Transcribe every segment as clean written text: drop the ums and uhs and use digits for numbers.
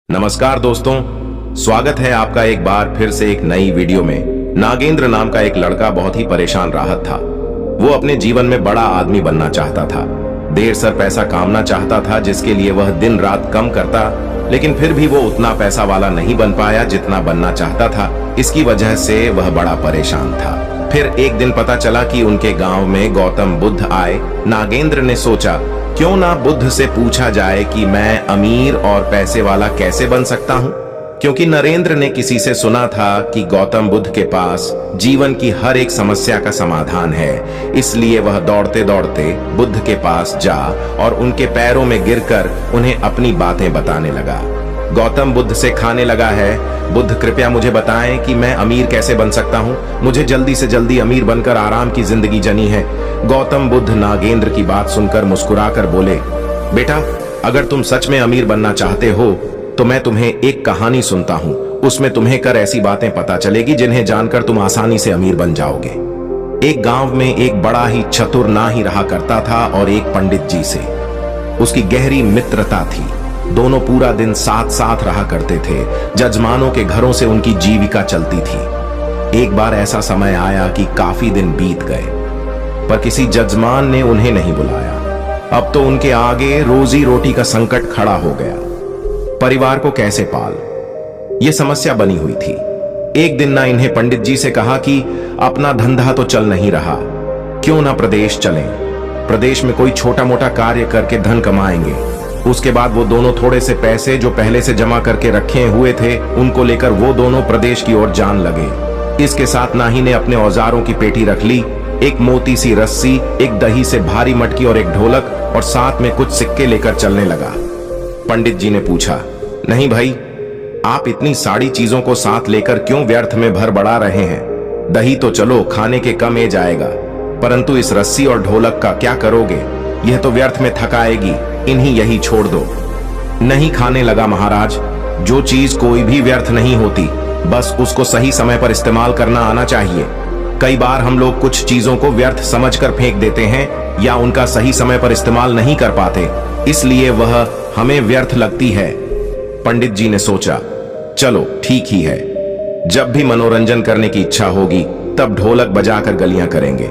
नमस्कार दोस्तों, स्वागत है आपका एक बार फिर से एक नई वीडियो में। नागेंद्र नाम का एक लड़का बहुत ही परेशान राहत था। वो अपने जीवन में बड़ा आदमी बनना चाहता था, ढेर सर पैसा कामना चाहता था, जिसके लिए वह दिन रात कम करता, लेकिन फिर भी वो उतना पैसा वाला नहीं बन पाया जितना बनना चाहता था। इसकी वजह से वह बड़ा परेशान था। फिर एक दिन पता चला कि उनके गांव में गौतम बुद्ध आए। नागेंद्र ने सोचा, क्यों ना बुद्ध से पूछा जाए कि मैं अमीर और पैसे वाला कैसे बन सकता हूँ, क्योंकि नरेंद्र ने किसी से सुना था कि गौतम बुद्ध के पास जीवन की हर एक समस्या का समाधान है। इसलिए वह दौड़ते दौड़ते बुद्ध के पास जा और उनके पैरों में गिरकर उन्हें अपनी बातें बताने लगा। गौतम बुद्ध से खाने लगा है, बुद्ध कृपया मुझे बताएं कि मैं अमीर कैसे बन सकता हूँ। मुझे जल्दी से जल्दी अमीर बनकर आराम की जिंदगी जीनी है। गौतम बुद्ध नागेंद्र की बात सुनकर मुस्कुराकर बोले, बेटा, अगर तुम सच में अमीर बनना चाहते हो तो मैं तुम्हें एक कहानी सुनता हूँ। उसमें तुम्हें कर ऐसी बातें पता चलेगी जिन्हें जानकर तुम आसानी से अमीर बन जाओगे। एक गांव में एक बड़ा ही चतुर नाही रहा करता था और एक पंडित जी से उसकी गहरी मित्रता थी। दोनों पूरा दिन साथ साथ रहा करते थे। जजमानों के घरों से उनकी जीविका चलती थी। एक बार ऐसा समय आया कि काफी दिन बीत गए, पर किसी जजमान ने उन्हें नहीं बुलाया। अब तो उनके आगे रोजी रोटी का संकट खड़ा हो गया। परिवार को कैसे पाल, यह समस्या बनी हुई थी। एक दिन ना इन्हें पंडित जी से कहा कि अपना धंधा तो चल नहीं रहा, क्यों ना प्रदेश चलें। प्रदेश में कोई छोटा मोटा कार्य करके धन कमाएंगे। उसके बाद वो दोनों थोड़े से पैसे जो पहले से जमा करके रखे हुए थे, उनको लेकर वो दोनों प्रदेश की ओर जान लगे। इसके साथ नाही ने अपने औजारों की पेटी रख ली, एक मोटी सी रस्सी, एक दही से भारी मटकी और एक ढोलक, और साथ में कुछ सिक्के लेकर चलने लगा। पंडित जी ने पूछा, नहीं भाई, आप इतनी सारी चीजों को साथ लेकर क्यों व्यर्थ में भर बढ़ा रहे हैं? दही तो चलो खाने के कम ए जाएगा, परंतु इस रस्सी और ढोलक का क्या करोगे? यह तो व्यर्थ में थकाएगी, इन्हीं यही छोड़ दो। नहीं खाने लगा महाराज, जो चीज कोई भी व्यर्थ नहीं होती, बस उसको सही समय पर इस्तेमाल करना आना चाहिए। कई बार हम लोग कुछ चीजों को व्यर्थ समझकर फेंक देते हैं या उनका सही समय पर इस्तेमाल नहीं कर पाते, इसलिए वह हमें व्यर्थ लगती है। पंडित जी ने सोचा, चलो ठीक ही है, जब भी मनोरंजन करने की इच्छा होगी तब ढोलक बजाकर गलियां करेंगे।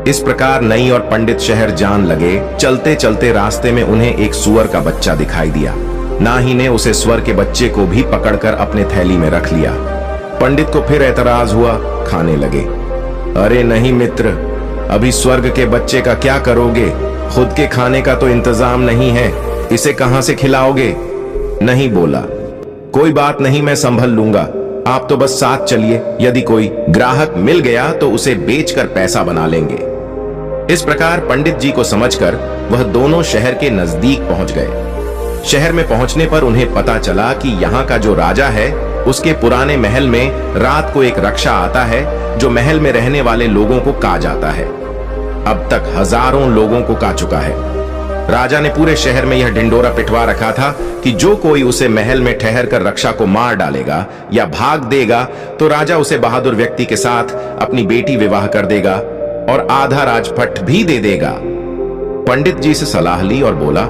इस प्रकार नई और पंडित शहर जान लगे। चलते चलते रास्ते में उन्हें एक सुअर का बच्चा दिखाई दिया। नाही ने उसे सुअर के बच्चे को भी पकड़कर अपने थैली में रख लिया। पंडित को फिर एतराज हुआ, खाने लगे। अरे नहीं मित्र, अभी स्वर्ग के बच्चे का क्या करोगे? खुद के खाने का तो इंतजाम नहीं है, इसे कहां से खिलाओगे? नहीं बोला, कोई बात नहीं, मैं संभल लूंगा, आप तो बस साथ चलिए। यदि कोई ग्राहक मिल गया तो उसे बेचकर पैसा बना लेंगे। इस प्रकार पंडित जी को समझकर वह दोनों शहर के नजदीक पहुंच गए। शहर में पहुंचने पर उन्हें पता चला कि यहाँ का जो राजा है, उसके पुराने महल में रात को एक रक्षा आता है जो महल में रहने वाले लोगों को का जाता है। अब तक हजारों लोगों को का चुका है। राजा ने पूरे शहर में यह ढिंडोरा पिटवा रखा था कि जो कोई उसे महल में ठहर कर रक्षा को मार डालेगा या भाग देगा तो राजा उसे बहादुर व्यक्ति के साथ अपनी बेटी विवाह कर देगा और आधा राजपट भी दे देगा। पंडित जी से सलाह ली और बोला,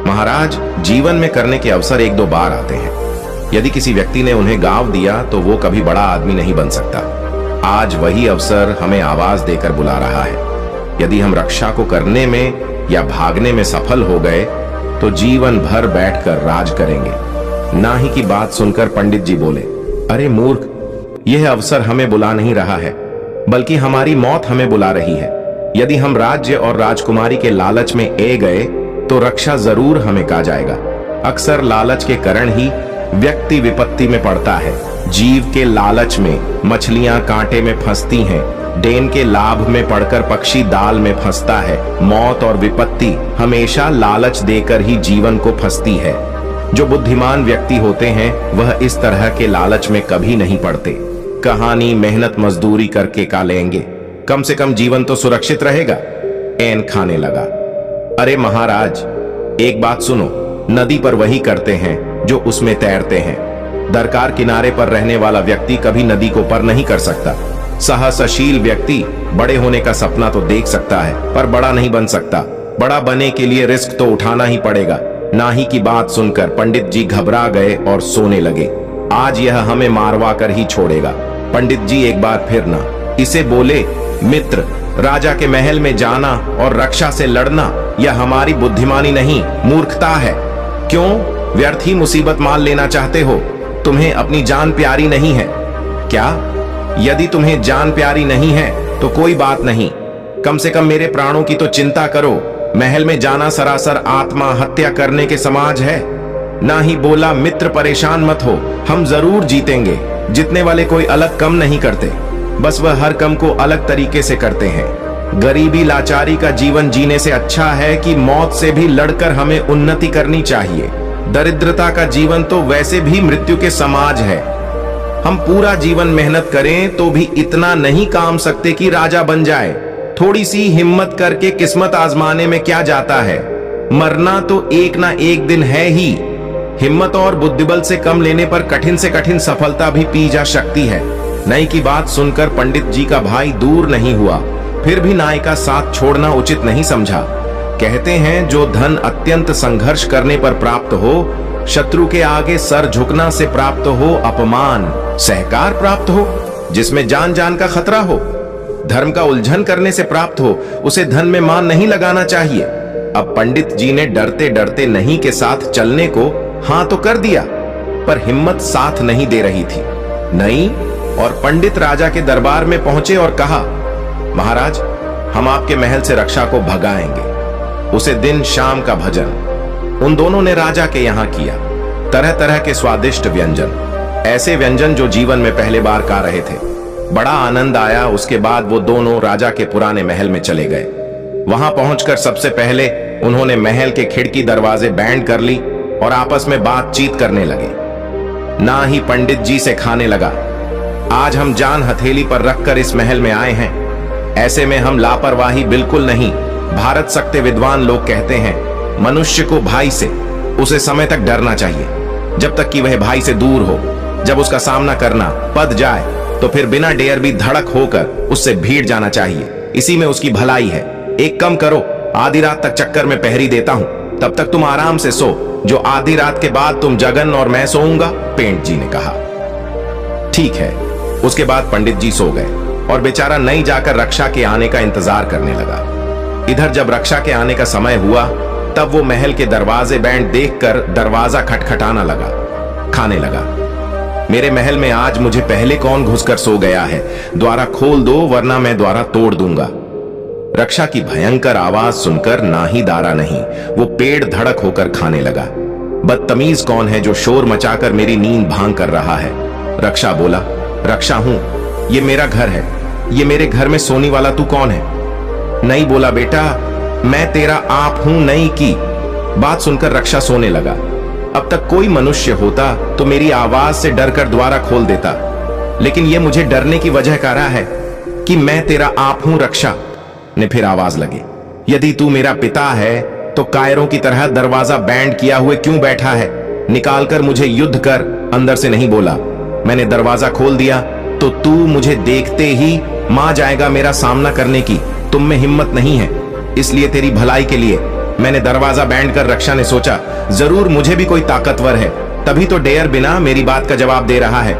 महाराज, जीवन में करने के अवसर एक दो बार आते हैं। यदि किसी व्यक्ति ने उन्हें गांव दिया तो वो कभी बड़ा आदमी नहीं बन सकता। आज वही अवसर हमें आवाज देकर बुला रहा है। यदि हम रक्षा को करने में या भागने में सफल हो गए तो जीवन भर बैठकर राज करेंगे। नाही की बात सुनकर पंडित जी बोले, अरे मूर्ख, यह अवसर हमें बुला नहीं रहा है, बल्कि हमारी मौत हमें बुला रही है। यदि हम राज्य और राजकुमारी के लालच में ए गए तो रक्षा जरूर हमें का जाएगा। अक्सर लालच के कारण ही व्यक्ति विपत्ति में पड़ता है। जीव के लालच में मछलियां कांटे में फंसती हैं, डेन के लाभ में पड़कर पक्षी दाल में फंसता है। मौत और विपत्ति हमेशा लालच देकर ही जीवन को फंसती है। जो बुद्धिमान व्यक्ति होते हैं वह इस तरह के लालच में कभी नहीं पड़ते। कहानी मेहनत मजदूरी करके का लेंगे, कम से कम जीवन तो सुरक्षित रहेगा। एन खाने लगा, अरे महाराज, एक बात सुनो, नदी पर वही करते हैं जो उसमें तैरते हैं। दरकार किनारे पर रहने वाला व्यक्ति कभी नदी को पार नहीं कर सकता। साहसशील व्यक्ति बड़े होने का सपना तो देख सकता है पर बड़ा नहीं बन सकता। बड़ा बनने के लिए रिस्क तो उठाना ही पड़ेगा। नाही की बात सुनकर पंडित जी घबरा गए और सोने लगे। आज यह हमें मारवा कर ही छोड़ेगा। पंडित जी एक बार फिर ना इसे बोले, मित्र, राजा के महल में जाना और रक्षा से लड़ना यह हमारी बुद्धिमानी नहीं, मूर्खता है। क्यों व्यर्थ ही मुसीबत मान लेना चाहते हो? तुम्हें अपनी जान प्यारी नहीं है क्या? यदि तुम्हें जान प्यारी नहीं है तो कोई बात नहीं, कम से कम मेरे प्राणों की तो चिंता करो। महल में जाना सरासर आत्महत्या करने के समाज है। ना ही बोला, मित्र परेशान मत हो, हम जरूर जीतेंगे। जीतने वाले कोई अलग कम नहीं करते, बस वह हर कम को अलग तरीके से करते हैं। गरीबी लाचारी का जीवन जीने से अच्छा है कि मौत से भी लड़कर हमें उन्नति करनी चाहिए। दरिद्रता का जीवन तो वैसे भी मृत्यु के समाज है। हम पूरा जीवन मेहनत करें तो भी इतना नहीं काम सकते कि राजा बन जाए। थोड़ी सी हिम्मत करके किस्मत आजमाने में क्या जाता है? मरना तो एक ना एक दिन है ही। हिम्मत और बुद्धिबल से कम लेने पर कठिन से कठिन सफलता भी पी जा सकती है। नई की बात सुनकर पंडित जी का भाई दूर नहीं हुआ, फिर भी नाई का साथ छोड़ना उचित नहीं समझा। कहते हैं, जो धन अत्यंत संघर्ष करने पर प्राप्त हो, शत्रु के आगे सर झुकना से प्राप्त हो अपमान, सहकार प्राप्त हो जिसमें जान जान का खतरा हो, धर्म का उल्झन करने से प्राप्त हो, उसे धन में मान नहीं लगाना चाहिए। अब पंडित जी ने डरते डरते नहीं के साथ चलने को हाँ तो कर दिया, पर हिम्मत साथ नहीं दे रही थी। नहीं और पंडित राजा के दरबार में पहुंचे और कहा, महाराज, हम आपके महल से रक्षा को भगाएंगे। उसे दिन शाम का भजन उन दोनों ने राजा के यहां किया। तरह तरह के स्वादिष्ट व्यंजन, ऐसे व्यंजन जो जीवन में पहले बार खा रहे थे। बड़ा आनंद आया। उसके बाद वो दोनों राजा के पुराने महल में चले गए। वहां पहुंचकर सबसे पहले उन्होंने महल के खिड़की दरवाजे बैंड कर ली और आपस में बातचीत करने लगे। ना ही पंडित जी से खाने लगा, आज हम जान हथेली पर रखकर इस महल में आए हैं, ऐसे में हम लापरवाही बिल्कुल नहीं। भारत सकते विद्वान लोग कहते हैं, मनुष्य को भाई से उसे समय तक डरना चाहिए जब तक कि वह भाई से दूर हो। जब उसका सामना करना पद जाए तो फिर बिना डेर भी धड़क होकर उससे भीड़ जाना चाहिए। इसी में उसकी भलाई है। एक कम करो, आधी रात तक चक्कर में पहरी देता हूं, तब तक तुम आराम से सो। जो आधी रात के बाद तुम जगन और मैं सोऊंगा, पेंट जी ने कहा। ठीक है। उसके बाद पंडित जी सो गए और बेचारा नहीं जाकर रक्षा के आने का इंतजार करने लगा। इधर जब रक्षा के आने का समय हुआ तब वो महल के दरवाजे बैंड देखकर दरवाजा खटखटाना लगा, खाने लगा। मेरे महल में आज मुझे पहले कौन घुसकर सो गया है? द्वारा खोल दो वरना मैं द्वारा तोड़ दूंगा। रक्षा की भयंकर आवाज सुनकर ना ही दारा नहीं, वो पेड़ धड़क होकर खाने लगा। बदतमीज कौन है जो शोर मचाकर मेरी नींद भांग कर रहा है? रक्षा बोला, रक्षा हूं, ये मेरा घर है, ये मेरे घर में सोने वाला तू कौन है? नहीं बोला, बेटा मैं तेरा आप हूं नई की। बात सुनकर रक्षा सोने लगा। अब तक कोई मनुष्य होता तो मेरी आवाज से डरकर द्वारा खोल देता, लेकिन यह मुझे डरने की वजह कह रहा है कि मैं तेरा आप हूं। रक्षा ने फिर आवाज लगी, यदि तू मेरा पिता है तो कायरों की तरह दरवाजा बैंड किया हुए क्यों बैठा है? निकालकर मुझे युद्ध कर। अंदर से नहीं बोला। मैंने दरवाजा खोल दिया तो तू मुझे देखते ही मां जाएगा मेरा सामना करने की। तुम में हिम्मत नहीं है, इसलिए तेरी भलाई के लिए मैंने दरवाजा बैंड कर। रक्षा ने सोचा, जरूर मुझे भी कोई ताकतवर है, तभी तो डेयर बिना मेरी बात का जवाब दे रहा है।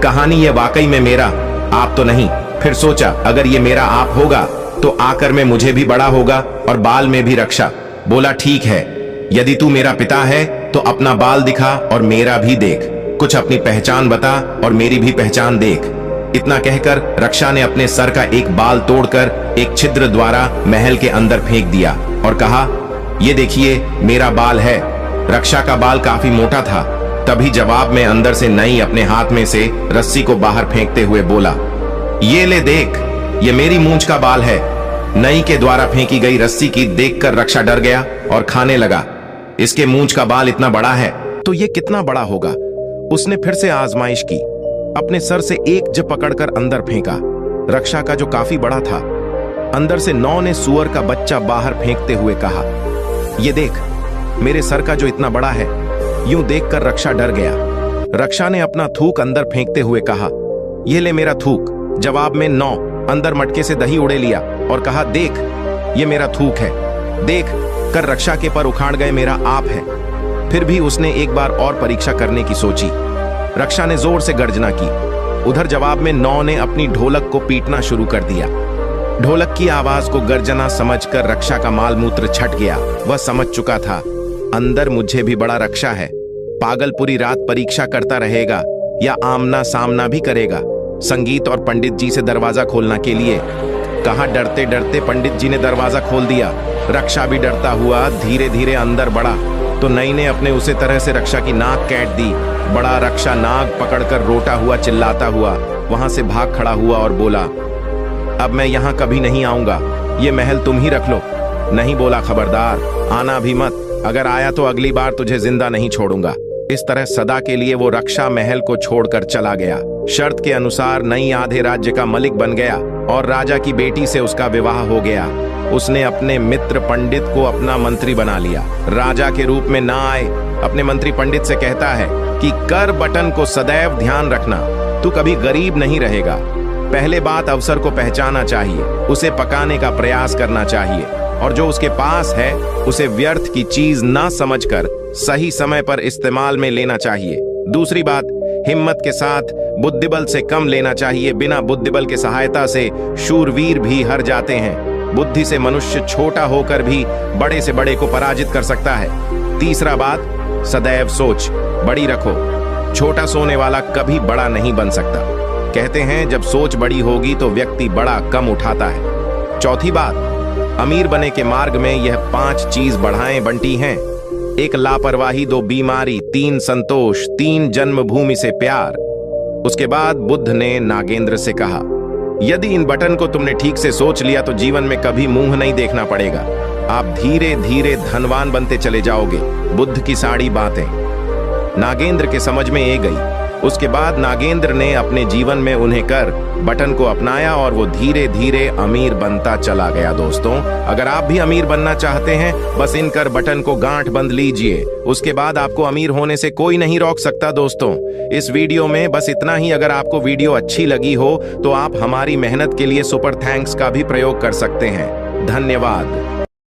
कहानी ये वाकई में मेरा आप तो नहीं। फिर सोचा, अगर ये मेरा आप होगा तो आकर में मुझे भी बड़ा होगा और बाल में भी। रक्षा बोला, ठीक है, यदि तू मेरा पिता है तो अपना बाल दिखा और मेरा भी देख। कुछ अपनी पहचान बता और मेरी भी पहचान देख। इतना कहकर रक्षा ने अपने सर का एक बाल तोड़कर एक छिद्र द्वारा महल के अंदर फेंक दिया और कहा, ये देखिए मेरा बाल है। रक्षा का बाल काफी मोटा था। तभी जवाब में अंदर से नई अपने हाथ में से रस्सी को बाहर फेंकते हुए बोला, ये ले देख, ये मेरी मूंछ का बाल है। नई के द्वारा फेंकी गई रस्सी की देखकर रक्षा डर गया और खाने लगा। इसके मूंछ का बाल इतना बड़ा है तो ये कितना बड़ा होगा? उसने फिर से आजमाइश की। अपने सर से एक जब पकड़कर अंदर फेंका। रक्षा का जो काफी बड़ा था। अंदर से नौ ने सुअर का बच्चा बाहर फेंकते हुए कहा, ये देख, मेरे सर का जो इतना बड़ा है। यूं देखकर रक्षा डर गया। रक्षा ने अपना थूक अंदर फेंकते हुए कहा, ये ले मेरा थूक। जवाब में नौ अंदर मटके से दही उड़े लिया और कहा, देख, ये मेरा थूक है। देख कर रक्षा के पर उखाड़ गए मेरा आप है। फिर भी उसने एक बार और परीक्षा करने की सोची। रक्षा ने जोर से गर्जना की। उधर जवाब में नौ ने अपनी ढोलक को पीटना शुरू कर दिया। ढोलक की आवाज को गर्जना समझकर रक्षा का माल मूत्र छट गया। वह समझ चुका था, अंदर मुझे भी बड़ा रक्षा है। पागल पूरी रात परीक्षा करता रहेगा या आमना सामना भी करेगा। संगीत और पंडित जी से दरवाजा खोलना के लिए कहा। डरते डरते पंडित जी ने दरवाजा खोल दिया। रक्षा भी डरता हुआ धीरे धीरे अंदर बढ़ा तो नई ने अपने उसे तरह से रक्षा की नाक कैट दी। बड़ा रक्षा नाक पकड़कर रोता हुआ चिल्लाता हुआ वहां से भाग खड़ा हुआ और बोला, अब मैं यहां कभी नहीं आऊंगा, ये महल तुम ही रख लो। नहीं बोला, खबरदार आना भी मत, अगर आया तो अगली बार तुझे जिंदा नहीं छोड़ूंगा। इस तरह सदा के लिए वो रक्षा महल को छोड़कर चला गया। शर्त के अनुसार नई आधे राज्य का मलिक बन गया और राजा की बेटी से उसका विवाह हो गया। उसने अपने मित्र पंडित को अपना मंत्री बना लिया। राजा के रूप में ना आए, अपने मंत्री पंडित से कहता है कि कर बटन को सदैव ध्यान रखना, तू कभी गरीब नहीं रहेगा। पहले बात अवसर को पहचाना चाहिए, उसे पकाने का प्रयास करना चाहिए और जो उसके पास है उसे व्यर्थ की चीज ना समझकर सही समय पर इस्तेमाल में लेना चाहिए। दूसरी बात, हिम्मत के साथ बुद्धिबल से कम लेना चाहिए। बिना बुद्धिबल के सहायता से शूरवीर भी हार जाते हैं। बुद्धि से मनुष्य छोटा होकर भी बड़े से बड़े को पराजित कर सकता है। तीसरा बात, सदैव सोच बड़ी रखो। छोटा सोने वाला कभी बड़ा नहीं बन सकता। कहते हैं जब सोच बड़ी होगी तो व्यक्ति बड़ा कम उठाता है। चौथी बात, अमीर बने के मार्ग में यह 5 चीज बढ़ाएं बंटी हैं। 1 लापरवाही, 2 बीमारी, 3 संतोष, 3 जन्मभूमि से प्यार। उसके बाद बुद्ध ने नागेंद्र से कहा, यदि इन बटन को तुमने ठीक से सोच लिया तो जीवन में कभी मुंह नहीं देखना पड़ेगा। आप धीरे धीरे धनवान बनते चले जाओगे। बुद्ध की सारी बातें नागेंद्र के समझ में आ गई। उसके बाद नागेंद्र ने अपने जीवन में उन्हें कर बटन को अपनाया और वो धीरे धीरे अमीर बनता चला गया। दोस्तों, अगर आप भी अमीर बनना चाहते हैं, बस इन कर बटन को गांठ बंद लीजिए। उसके बाद आपको अमीर होने से कोई नहीं रोक सकता। दोस्तों, इस वीडियो में बस इतना ही। अगर आपको वीडियो अच्छी लगी हो तो आप हमारी मेहनत के लिए सुपर थैंक्स का भी प्रयोग कर सकते हैं। धन्यवाद।